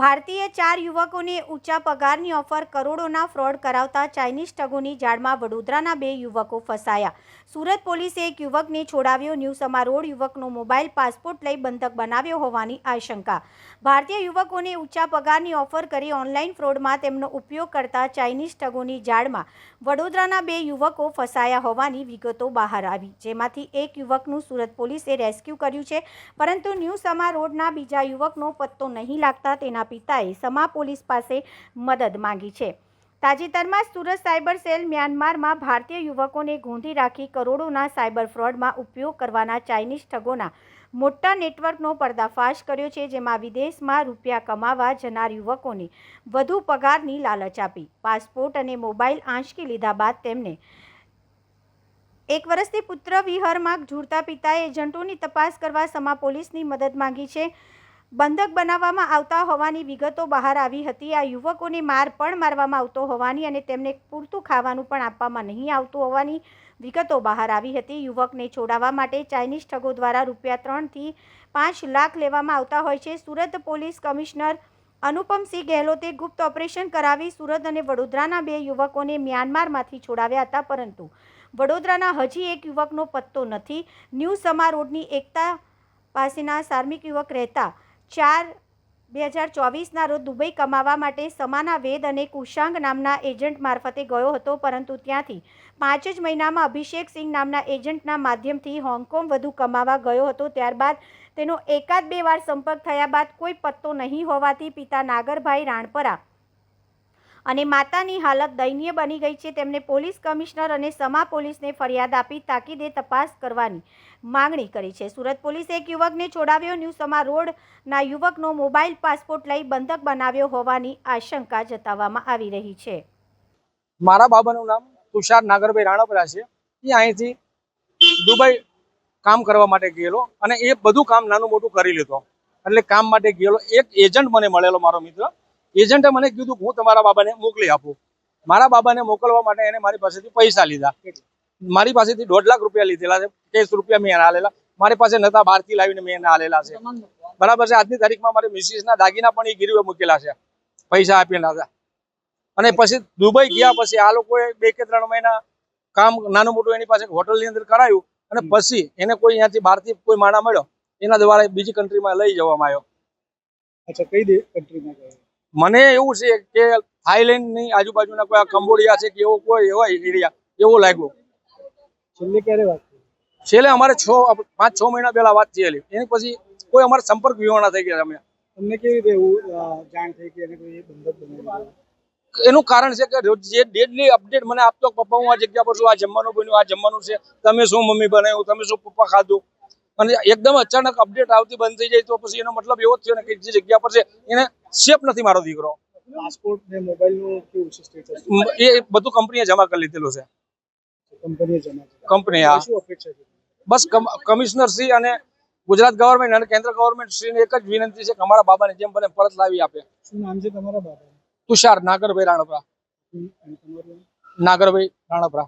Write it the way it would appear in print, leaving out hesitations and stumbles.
ભારતીય 4 યુવકોને ઊંચા પગારની ઓફર, કરોડોના ફ્રોડ કરાવતા ચાઇનીઝ ઠગોની જાળમાં વડોદરાના 2 યુવકો ફસાયા. સુરત પોલીસે એક યુવકને છોડાવ્યો. ન્યૂ સમા રોડ યુવકનો મોબાઈલ પાસપોર્ટ લઈ બંધક બનાવ્યો હોવાની આશંકા. ભારતીય યુવકોને ઊંચા પગારની ઓફર કરી ઓનલાઈન ફ્રોડમાં તેમનો ઉપયોગ કરતા ચાઇનીઝ ઠગોની જાળમાં વડોદરાના 2 યુવકો ફસાયા હોવાની વિગતો બહાર આવી, જેમાંથી એક યુવકનું સુરત પોલીસે રેસ્ક્યુ કર્યું છે, પરંતુ ન્યૂ સમા રોડના બીજા યુવકનો પત્તો નહીં લાગતા તેના પિતાએ સમા પોલીસ પાસે મદદ માંગી છે. તાજેતરમાં સુરત સાયબર સેલ મ્યાનમારમાં ભારતીય યુવકોને ગોંધી રાખી કરોડોના સાયબર ફ્રોડમાં ઉપયોગ કરવાના ચાઇનીઝ ઠગોના મોટા નેટવર્કનો પર્દાફાશ કર્યો છે, જેમાં વિદેશમાં રૂપિયા કમાવા જનાર યુવકોને વધુ પગારની લાલચ આપી પાસપોર્ટ અને મોબાઈલ આંચકી લીધા બાદ તેમને 1 વર્ષથી પુત્ર વિહારમાં ઝૂરતા પિતાએ એજન્ટોની તપાસ કરવા સમા પોલીસની મદદ માંગી છે. બંધક બનાવવામાં આવતા હોવાની વિગતો બહાર આવી હતી. આ યુવકોને માર પણ મારવામાં આવતો હોવાની અને તેમને પૂરતું ખાવાનું પણ આપવામાં નહીં આવતું હોવાની વિગતો બહાર આવી હતી. યુવકને છોડાવવા માટે ચાઇનીઝ ઠગો દ્વારા રૂપિયા 3 થી 5 લાખ લેવામાં આવતા હોય છે. સુરત પોલીસ કમિશનર અનુપમસિંહ ગેહલોતે ગુપ્ત ઓપરેશન કરાવી સુરત અને વડોદરાના 2 યુવકોને મ્યાનમારમાંથી છોડાવ્યા હતા, પરંતુ વડોદરાના હજી એક યુવકનો પત્તો નથી. ન્યૂ સમા રોડની એકતા પાસેના સાર્મિક યુવક રહેતા 4/2024ના રોજ દુબઈ કમાવા માટે સમાના વેદ અને કુશાંગ નામના એજન્ટ મારફતે ગયો હતો, પરંતુ ત્યાંથી 5 જ મહિનામાં અભિષેક સિંહ નામના એજન્ટના માધ્યમથી હોંગકોંગ વધુ કમાવા ગયો હતો. ત્યારબાદ તેનો એકાદ 2 વાર સંપર્ક થયા બાદ કોઈ પત્તો નહીં હોવાથી પિતા નાગરભાઈ રાણપરા અને માતાની હાલત દયનીય બની ગઈ છે. તેમણે પોલીસ કમિશનર અને સમા પોલીસને ફરિયાદ આપી તાકીદે તપાસ કરવાની માંગણી કરી છે. સુરત પોલીસે એક યુવકને છોડાવ્યો. ન્યૂ સમા રોડના યુવકનો મોબાઈલ પાસપોર્ટ લઈ બંધક બનાવ્યો હોવાની આશંકા જતાવવામાં આવી રહી છે. મારા બાબાનું નામ તુષાર નાગરભાઈ રાણપરા છે. એ અહીંથી દુબઈ કામ કરવા માટે ગયેલો અને એ બધું કામ નાનું મોટું કરી લીધો. એટલે કામ માટે ગયેલો એક એજન્ટ મને મળેલો, મારો મિત્ર. એજન્ટે મને કીધું હું તમારા બાબાને મોકલી આપું. મારા બાબાને મોકલવા માટે એને મારી પાસેથી પૈસા લીધા. મારી પાસેથી 1.5 લાખ રૂપિયા લીધેલા છે. કેશ રૂપિયા મેં એને આલેલા. મારી પાસે નતા, બહારથી લાવીને મેં એને આલેલા છે. બરાબર છે. આજની તારીખમાં મારી મિસિસના દાગીના પણ એ ગીરવે મૂકેલા છે, પૈસા આપેલા હતા. અને પછી દુબઈ ગયા પછી આ લોકોએ 2 કે 3 મહિના કામ નાનું મોટું એની પાસે હોટલની અંદર કરાયું અને પછી એને કોઈ અહીંયાથી બહારથી કોઈ માણા મળ્યો, એના દ્વારા બીજી કન્ટ્રીમાં લઈ જવામાં આવ્યો. અચ્છા, કઈ કન્ટ્રીમાં ગયો? મને એવું છે કે થાઈલેન્ડની આજુબાજુના કોઈ કંબોડિયા છે કે એવો કોઈ એવા એરિયા એવું લાગ્યું. છેલ્લે ક્યારે વાત થઈ? છેલ્લે અમારે 5-6 મહિના પહેલા વાત થયેલી. એની પછી કોઈ અમારા સંપર્ક વિહોણા થઈ ગયા. અમે તમને કેવી રીતે એવું જાણ થઈ કે એને કોઈ બંધક બનાવ્યું? એનું કારણ છે કે જે ડેલી અપડેટ મને આપતો, પપ્પા હું આ જગ્યા પર છું, આ જમવાનું બન્યું, આ જમવાનું છે, તમે શું મમ્મી બનાવ્યું, તમે શું પપ્પા ખાધું, અને એકદમ અચાનક અપડેટ આવતી બંધ થઈ જાય તો પછી એનો મતલબ એવો થયો ને કે જે જગ્યા પર છે એને સેફ નથી મારો દીકરો. પાસપોર્ટ ને મોબાઈલનું કેવું છે સ્ટેટસ? એ બધું કંપનીએ જમા કરી લીધેલું છે. કંપનીએ જમા કરી? કંપની. હા, શું અપેક્ષા છે? બસ કમિશનર શ્રી અને ગુજરાત ગવર્મેન્ટ અને કેન્દ્ર ગવર્મેન્ટ શ્રીને એક જ વિનંતી છે કે અમારા બાબાને જેમ બને પરત લાવી આપે. શું નામ છે તમારા બાબાનું? તુષાર નાગરભાઈ રાણપરા. નાગરભાઈ રાણપરા.